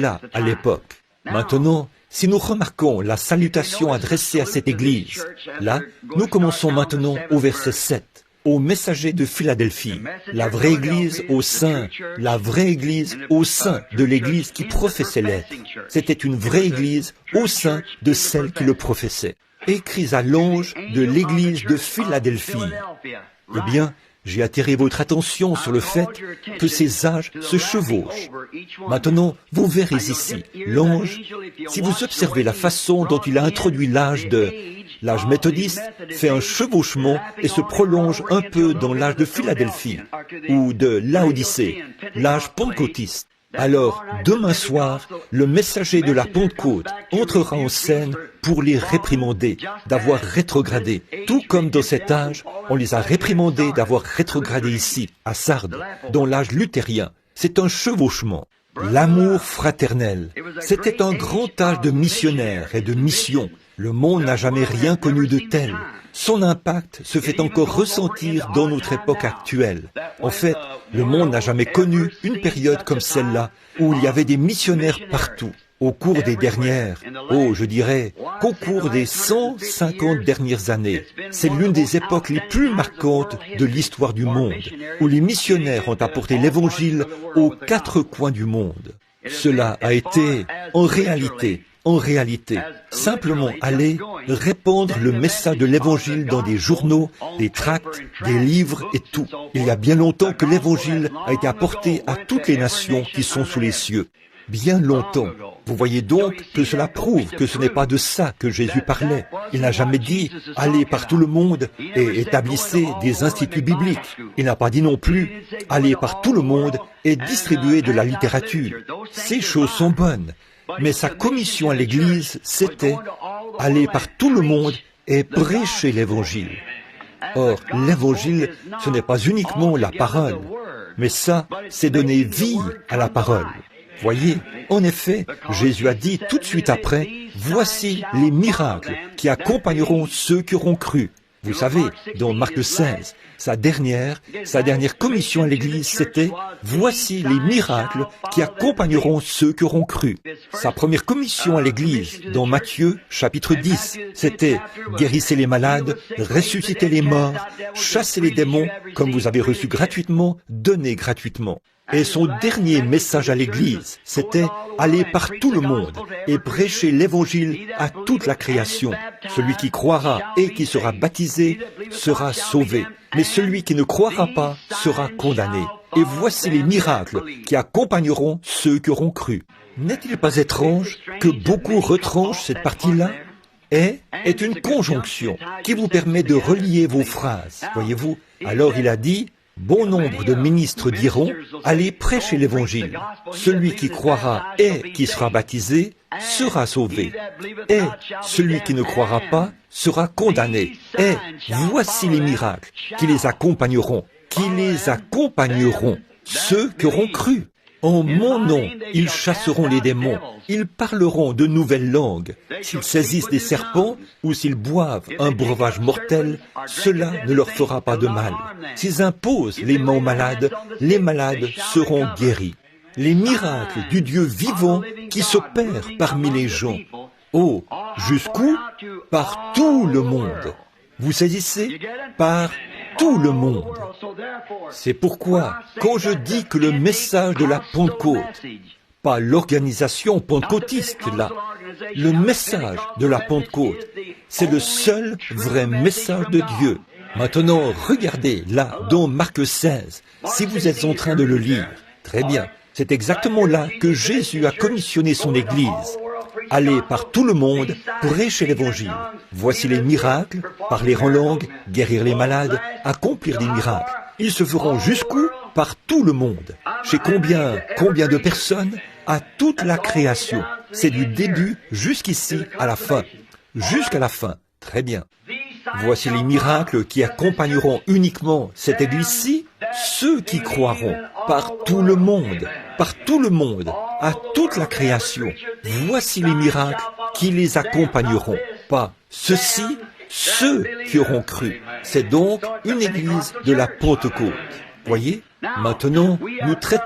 là à l'époque. Maintenant, si nous remarquons la salutation adressée à cette Église, là, nous commençons maintenant au verset 7. Au messager de Philadelphie, la vraie Église au sein, la vraie Église au sein de l'Église qui professait l'être. C'était une vraie Église au sein de celle qui le professait. Écrit à l'ange de l'Église de Philadelphie. Eh bien, j'ai attiré votre attention sur le fait que ces âges se chevauchent. Maintenant, vous verrez ici, l'ange, si vous observez la façon dont il a introduit l'âge méthodiste, fait un chevauchement et se prolonge un peu dans l'âge de Philadelphie, ou de Laodicée, l'âge pentecôtiste. Alors, demain soir, le messager de la Pentecôte entrera en scène pour les réprimander d'avoir rétrogradé. Tout comme dans cet âge, on les a réprimandés d'avoir rétrogradé ici, à Sardes, dans l'âge luthérien. C'est un chevauchement. L'amour fraternel, c'était un grand âge de missionnaires et de missions. Le monde n'a jamais rien connu de tel. Son impact se fait encore ressentir dans notre époque actuelle. En fait, le monde n'a jamais connu une période comme celle-là, où il y avait des missionnaires partout. Au cours des dernières, je dirais qu'au cours des 150 dernières années, c'est l'une des époques les plus marquantes de l'histoire du monde, où les missionnaires ont apporté l'Évangile aux quatre coins du monde. Cela a été, en réalité, simplement aller répandre le message de l'Évangile dans des journaux, des tracts, des livres et tout. Il y a bien longtemps que l'Évangile a été apporté à toutes les nations qui sont sous les cieux. Bien longtemps. Vous voyez donc que cela prouve que ce n'est pas de ça que Jésus parlait. Il n'a jamais dit « allez par tout le monde et établissez des instituts bibliques ». Il n'a pas dit non plus « allez par tout le monde et distribuez de la littérature ». Ces choses sont bonnes. Mais sa commission à l'Église, c'était « aller par tout le monde et prêcher l'Évangile ». Or, l'Évangile, ce n'est pas uniquement la parole, mais ça, c'est donner vie à la parole. Voyez, en effet, Jésus a dit tout de suite après, « Voici les miracles qui accompagneront ceux qui auront cru ». Vous savez, dans Marc 16, sa dernière commission à l'Église, c'était « Voici les miracles qui accompagneront ceux qui auront cru ». Sa première commission à l'Église, dans Matthieu, chapitre 10, c'était « Guérissez les malades, ressuscitez les morts, chassez les démons, comme vous avez reçu gratuitement, donnez gratuitement ». Et son dernier message à l'Église, c'était « Aller par tout le monde et prêcher l'Évangile à toute la création. Celui qui croira et qui sera baptisé sera sauvé, mais celui qui ne croira pas sera condamné. Et voici les miracles qui accompagneront ceux qui auront cru. » N'est-il pas étrange que beaucoup retranchent cette partie-là ? « Et » est une conjonction qui vous permet de relier vos phrases, voyez-vous. Alors il a dit « Bon nombre de ministres diront, allez prêcher l'Évangile. Celui qui croira et qui sera baptisé sera sauvé. Et celui qui ne croira pas sera condamné. Et voici les miracles qui les accompagneront, ceux qui auront cru. En mon nom, ils chasseront les démons, ils parleront de nouvelles langues. S'ils saisissent des serpents ou s'ils boivent un breuvage mortel, cela ne leur fera pas de mal. S'ils imposent les mains aux malades, les malades seront guéris. Les miracles du Dieu vivant qui s'opèrent parmi les gens. Oh, jusqu'où? Par tout le monde. Vous saisissez? Par tout le monde. C'est pourquoi, quand je dis que le message de la Pentecôte, pas l'organisation pentecôtiste là, le message de la Pentecôte, c'est le seul vrai message de Dieu. Maintenant, regardez là, dans Marc 16, si vous êtes en train de le lire. Très bien, c'est exactement là que Jésus a commissionné son Église. Allez par tout le monde, prêcher l'Évangile. Voici les miracles, parler en langue, guérir les malades, accomplir des miracles. Ils se feront jusqu'où? Par tout le monde. Chez combien de personnes? À toute la création. C'est du début jusqu'ici à la fin. Jusqu'à la fin. Très bien. Voici les miracles qui accompagneront uniquement cette Église-ci, ceux qui croiront, par tout le monde, à toute la création. Voici les miracles qui les accompagneront, pas ceux-ci, ceux qui auront cru. C'est donc une Église de la Pentecôte. Voyez, maintenant, nous traitons